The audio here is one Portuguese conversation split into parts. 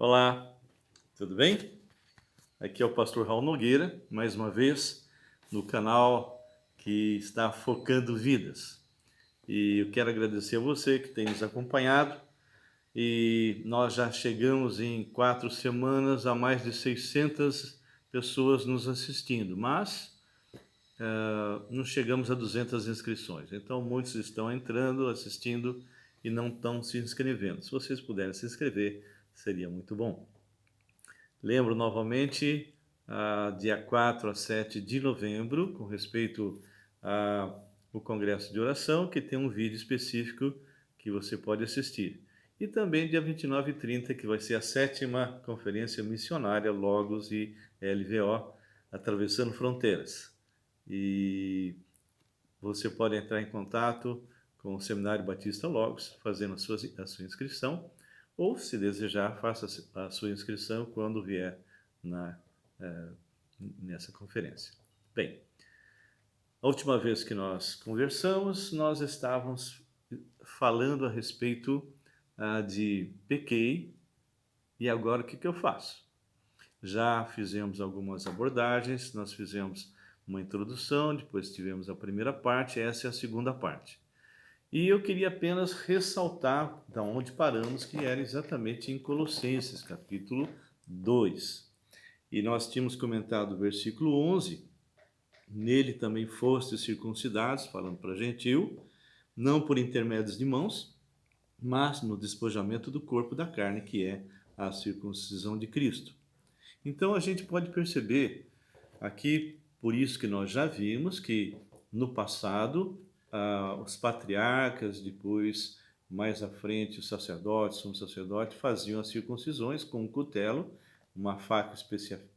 Olá, tudo bem? Aqui é o pastor Raul Nogueira, mais uma vez, no canal que está focando vidas. E eu quero agradecer a você que tem nos acompanhado. E nós já chegamos em 4 semanas a mais de 600 pessoas nos assistindo, mas não chegamos a 200 inscrições. Então muitos estão entrando, assistindo e não estão se inscrevendo. Se vocês puderem se inscrever, seria muito bom. Lembro novamente, dia 4 a 7 de novembro, com respeito ao Congresso de Oração, que tem um vídeo específico que você pode assistir. E também dia 29 e 30, que vai ser a 7ª Conferência Missionária Logos e LVO, Atravessando Fronteiras. E você pode entrar em contato com o Seminário Batista Logos, fazendo a sua inscrição, ou, se desejar, faça a sua inscrição quando vier eh, nessa conferência. Bem, a última vez que nós conversamos, nós estávamos falando a respeito de pequei, e agora o que eu faço? Já fizemos algumas abordagens, nós fizemos uma introdução, depois tivemos a primeira parte, essa é a segunda parte. E eu queria apenas ressaltar da onde paramos, que era exatamente em Colossenses, capítulo 2. E nós tínhamos comentado o versículo 11, nele também fostes circuncidados, falando para gentil, não por intermédios de mãos, mas no despojamento do corpo da carne, que é a circuncisão de Cristo. Então a gente pode perceber aqui, por isso que nós já vimos que no passado os patriarcas, depois mais à frente os sacerdotes, sumo sacerdote, faziam as circuncisões com um cutelo, uma faca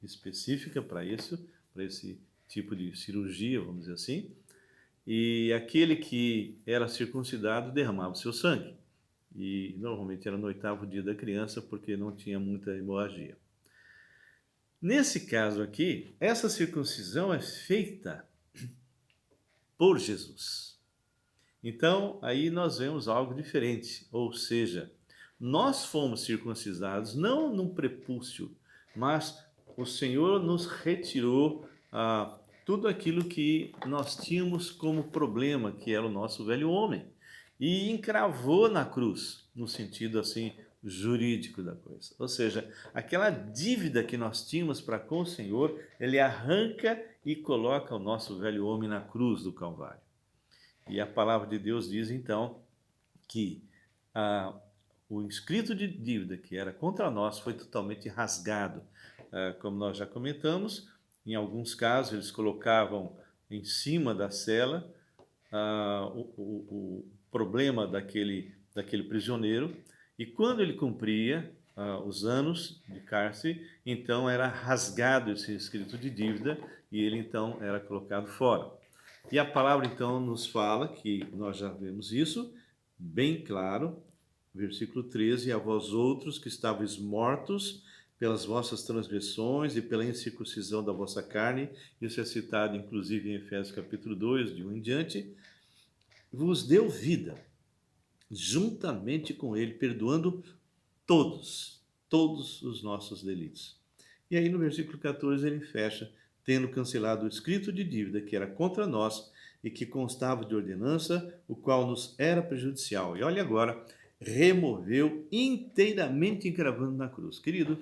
específica para isso, para esse tipo de cirurgia, vamos dizer assim. E aquele que era circuncidado derramava o seu sangue. E normalmente era no 8º dia da criança, porque não tinha muita hemorragia. Nesse caso aqui, essa circuncisão é feita por Jesus. Então, aí nós vemos algo diferente, ou seja, nós fomos circuncidados não num prepúcio, mas o Senhor nos retirou tudo aquilo que nós tínhamos como problema, que era o nosso velho homem, e encravou na cruz, no sentido assim jurídico da coisa. Ou seja, aquela dívida que nós tínhamos para com o Senhor, ele arranca e coloca o nosso velho homem na cruz do Calvário. E a palavra de Deus diz então que o escrito de dívida que era contra nós foi totalmente rasgado. Como nós já comentamos, em alguns casos eles colocavam em cima da cela o problema daquele prisioneiro, e quando ele cumpria os anos de cárcere, então era rasgado esse escrito de dívida e ele então era colocado fora. E a palavra então nos fala, que nós já vemos isso, bem claro, versículo 13, a vós outros que estáveis mortos pelas vossas transgressões e pela incircuncisão da vossa carne, isso é citado inclusive em Efésios capítulo 2, de 1 em diante, vos deu vida, juntamente com ele, perdoando todos os nossos delitos. E aí no versículo 14 ele fecha, tendo cancelado o escrito de dívida que era contra nós e que constava de ordenança, o qual nos era prejudicial. E olha agora, removeu inteiramente encravando na cruz. Querido,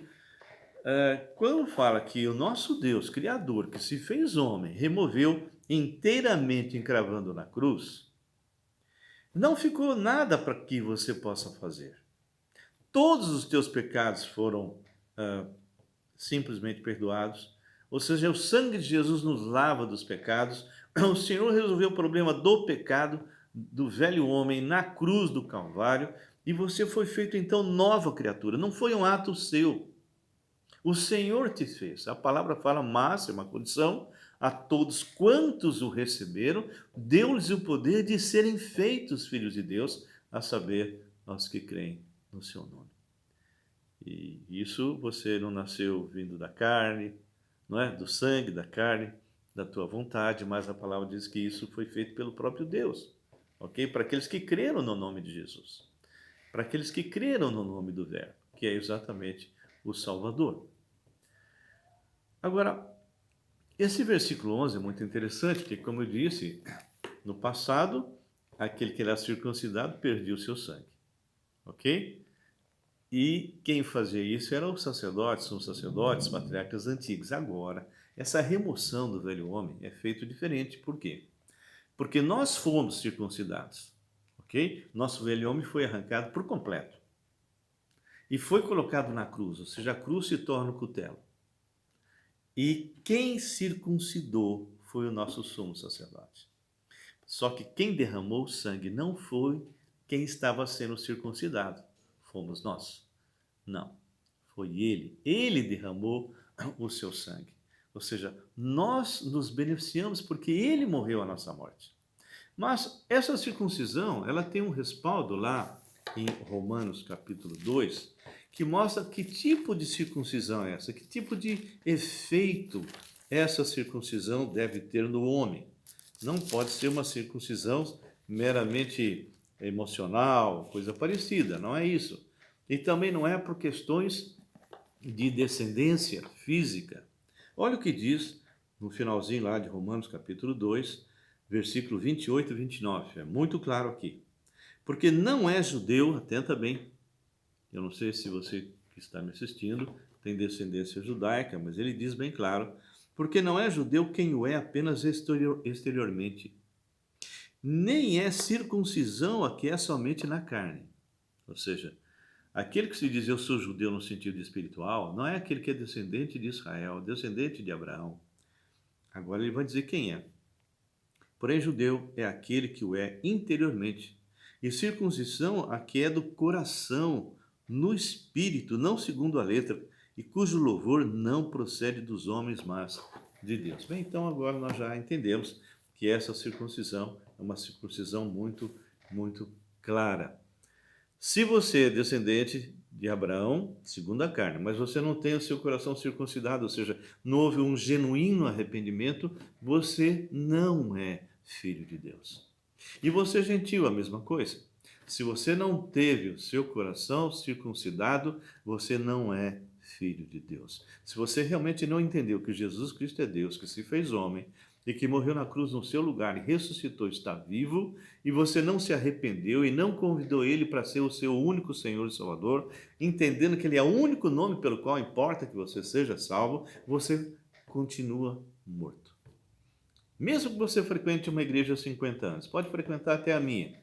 quando fala que o nosso Deus, Criador, que se fez homem, removeu inteiramente encravando na cruz, não ficou nada para que você possa fazer. Todos os teus pecados foram simplesmente perdoados. Ou seja, o sangue de Jesus nos lava dos pecados. O Senhor resolveu o problema do pecado, do velho homem, na cruz do Calvário, e você foi feito então nova criatura. Não foi um ato seu. O Senhor te fez. A palavra fala, mas é uma condição, a todos quantos o receberam, deu-lhes o poder de serem feitos filhos de Deus, a saber, aos que creem no seu nome. E isso você não nasceu vindo da carne, não é? Do sangue, da carne, da tua vontade, mas a palavra diz que isso foi feito pelo próprio Deus, ok? Para aqueles que creram no nome de Jesus, para aqueles que creram no nome do Verbo, que é exatamente o Salvador. Agora, esse versículo 11 é muito interessante, porque, como eu disse, no passado, aquele que era circuncidado perdia o seu sangue, ok? E quem fazia isso eram os sacerdotes, são os sacerdotes, patriarcas antigos. Agora, essa remoção do velho homem é feito diferente. Por quê? Porque nós fomos circuncidados, ok? Nosso velho homem foi arrancado por completo e foi colocado na cruz, ou seja, a cruz se torna o cutelo. E quem circuncidou foi o nosso sumo sacerdote. Só que quem derramou o sangue não foi quem estava sendo circuncidado, fomos nós. Não, foi ele. Ele derramou o seu sangue. Ou seja, nós nos beneficiamos porque ele morreu a nossa morte. Mas essa circuncisão, ela tem um respaldo lá em Romanos capítulo 2, que mostra que tipo de circuncisão é essa, que tipo de efeito essa circuncisão deve ter no homem. Não pode ser uma circuncisão meramente emocional, coisa parecida, não é isso. E também não é por questões de descendência física. Olha o que diz no finalzinho lá de Romanos capítulo 2, versículo 28 e 29. É muito claro aqui. Porque não é judeu, atenta bem, eu não sei se você que está me assistindo tem descendência judaica, mas ele diz bem claro, porque não é judeu quem o é apenas exteriormente, nem é circuncisão a que é somente na carne. Ou seja, aquele que se diz eu sou judeu no sentido espiritual, não é aquele que é descendente de Israel, descendente de Abraão. Agora ele vai dizer quem é. Porém, judeu é aquele que o é interiormente, e circuncisão a que é do coração, no espírito, não segundo a letra, e cujo louvor não procede dos homens, mas de Deus. Bem, então agora nós já entendemos que essa circuncisão é uma circuncisão muito clara. Se você é descendente de Abraão, segundo a carne, mas você não tem o seu coração circuncidado, ou seja, não houve um genuíno arrependimento, você não é filho de Deus. E você, gentil, a mesma coisa. Se você não teve o seu coração circuncidado, você não é filho de Deus. Se você realmente não entendeu que Jesus Cristo é Deus, que se fez homem e que morreu na cruz no seu lugar e ressuscitou, está vivo, e você não se arrependeu e não convidou ele para ser o seu único Senhor e Salvador, entendendo que ele é o único nome pelo qual importa que você seja salvo, você continua morto. Mesmo que você frequente uma igreja há 50 anos, pode frequentar até a minha,